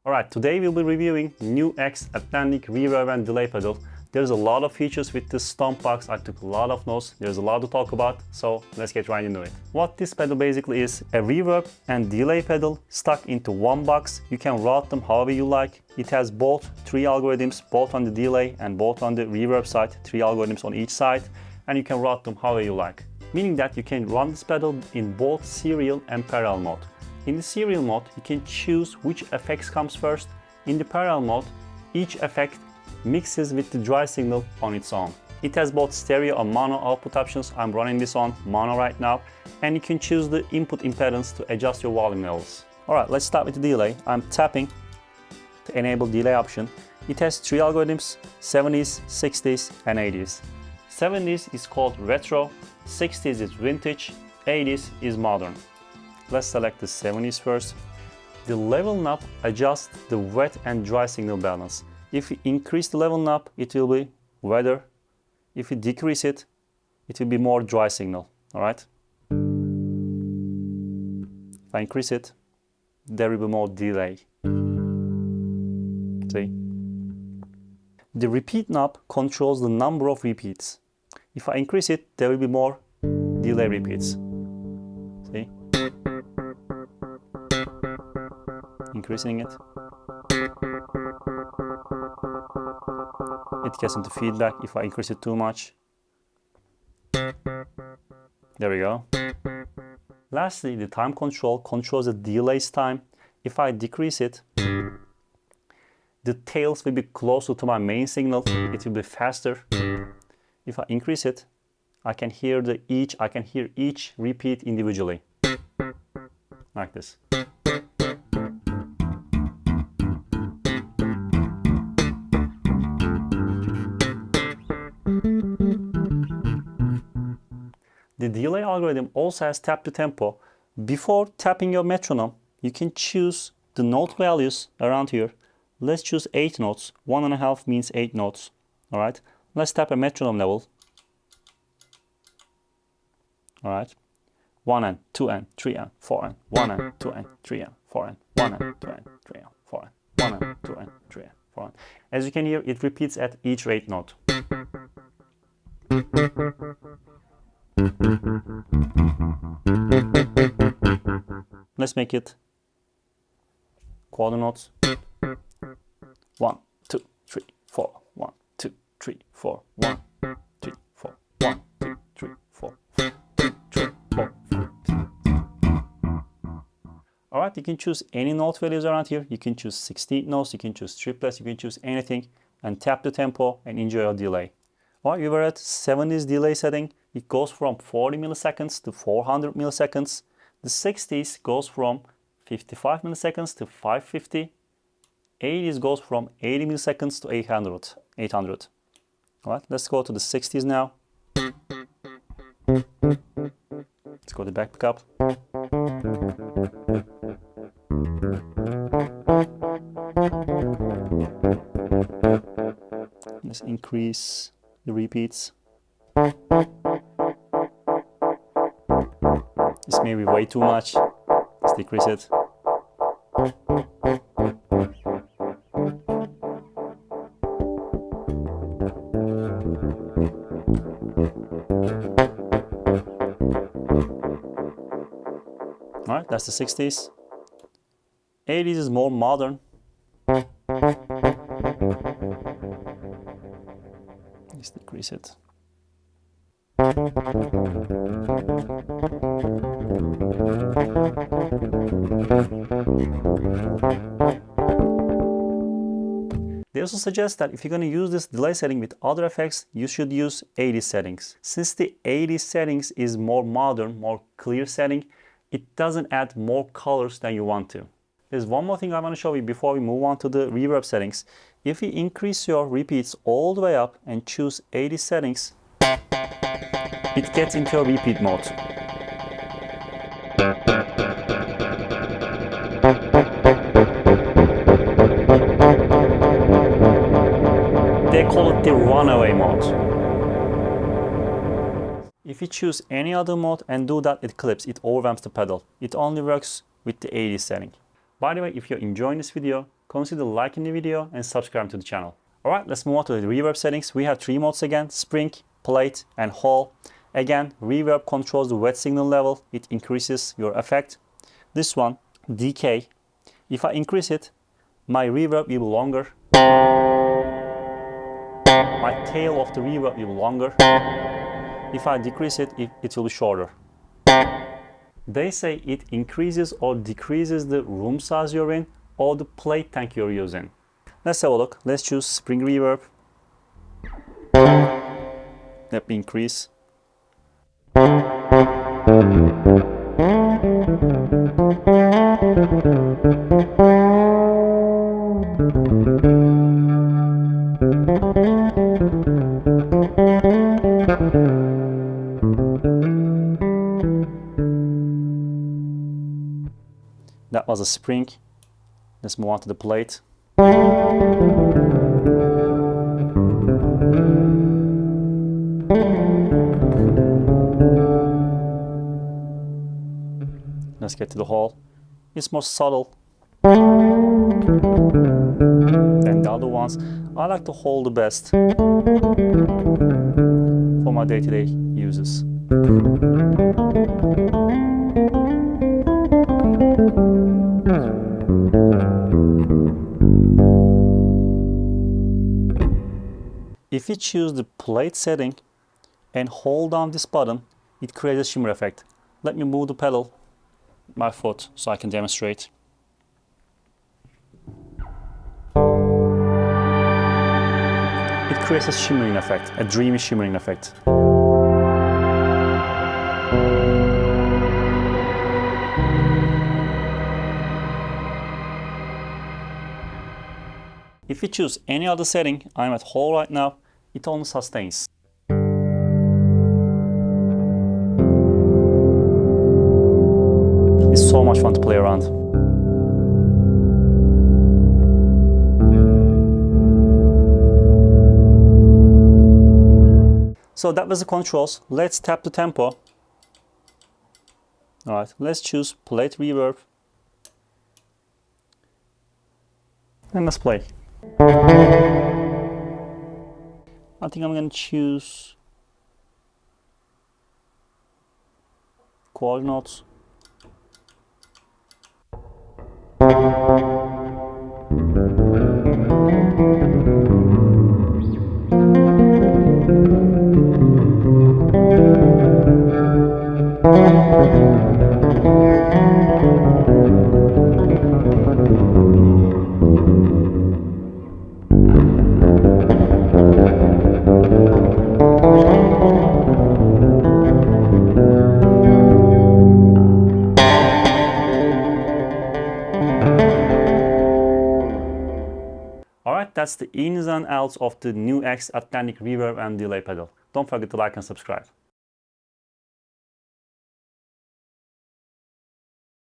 Alright, today we'll be reviewing NUX Atlantic reverb and delay pedal. There's a lot of features with this stomp box. I took a lot of notes. There's a lot to talk about, so let's get right into it. What this pedal basically is, a reverb and delay pedal stuck into one box. You can route them however you like. It has both 3 algorithms, both on the delay and both on the reverb side, 3 algorithms on each side, and you can route them however you like. Meaning that you can run this pedal in both serial and parallel mode. In the serial mode, you can choose which effects comes first. In the parallel mode, each effect mixes with the dry signal on its own. It has both stereo and mono output options. I'm running this on mono right now. And you can choose the input impedance to adjust your volume levels. Alright, let's start with the delay. I'm tapping to enable delay option. It has 3 algorithms, 70s, 60s and 80s. 70s is called retro, 60s is vintage, 80s is modern. Let's select the 70s first. The level knob adjusts the wet and dry signal balance. If you increase the level knob, it will be wetter. If you decrease it, it will be more dry signal. Alright? If I increase it, there will be more delay. See? The repeat knob controls the number of repeats. If I increase it, there will be more delay repeats. See? Increasing it. It gets into feedback if I increase it too much. There we go. Lastly, the time control controls the delay's time. If I decrease it, the tails will be closer to my main signal. It will be faster. If I increase it, I can hear each repeat individually. Like this. The delay algorithm also has tap to tempo. Before tapping your metronome, you can choose the note values around here. Let's choose 8 notes. 1.5 means 8 notes. Alright, let's tap a metronome level. Alright, 1N, 2N, 3N, 4N, 1N, 2N, 3N, 4N, 1N, 2N, 3N, 4N, 1N, 2N, 3N, 4N. As you can hear, it repeats at each rate note. Let's make it quarter notes. 1, 2, 3, 4. 1, 2, 3, 4. 1, 3, 4. 1, 2, 3, 4. 2, 3, 4. Alright, you can choose any note values around here. You can choose 16 notes, you can choose triplets, you can choose anything, and tap the tempo and enjoy your delay. Alright, we were at 70s delay setting. It goes from 40 milliseconds to 400 milliseconds. The 60s goes from 55 milliseconds to 550. 80s goes from 80 milliseconds to 800. Alright, let's go to the 60s now. Let's go to back pickup. Let's increase the repeats. This may be way too much. Let's decrease it. Alright, that's the 60s. 80s is more modern. Let's decrease it. They also suggest that if you're going to use this delay setting with other effects, you should use 80 settings. Since the 80 settings is more modern, more clear setting, it doesn't add more colors than you want to. There's one more thing I want to show you before we move on to the reverb settings. If you increase your repeats all the way up and choose 80 settings, it gets into a repeat mode. They call it the runaway mode. If you choose any other mode and do that, it clips, it overwhelms the pedal. It only works with the 80 setting. By the way, if you're enjoying this video, consider liking the video and subscribing to the channel. Alright, let's move on to the reverb settings. We have 3 modes again: spring, plate and hall. Again, reverb controls the wet signal level. It increases your effect. This one, decay. If I increase it, my reverb will be longer. My tail of the reverb will be longer. If I decrease it, it will be shorter. They say it increases or decreases the room size you're in or the plate tank you're using. Let's have a look. Let's choose spring reverb. Let me increase. That was a spring. Let's move on to the plate. Let's get to the hall. It's more subtle than the other ones. I like the hall the best for my day-to-day uses. If you choose the plate setting and hold down this button, it creates a shimmer effect. Let me move the pedal, my foot, so I can demonstrate. It creates a shimmering effect, a dreamy shimmering effect. If you choose any other setting, I'm at hall right now, it only sustains. It's so much fun to play around. So that was the controls. Let's tap the tempo. Alright, let's choose plate reverb. And let's play. I think I'm going to choose chord notes. Alright, that's the ins and outs of the NUX Atlantic reverb and delay pedal. Don't forget to like and subscribe.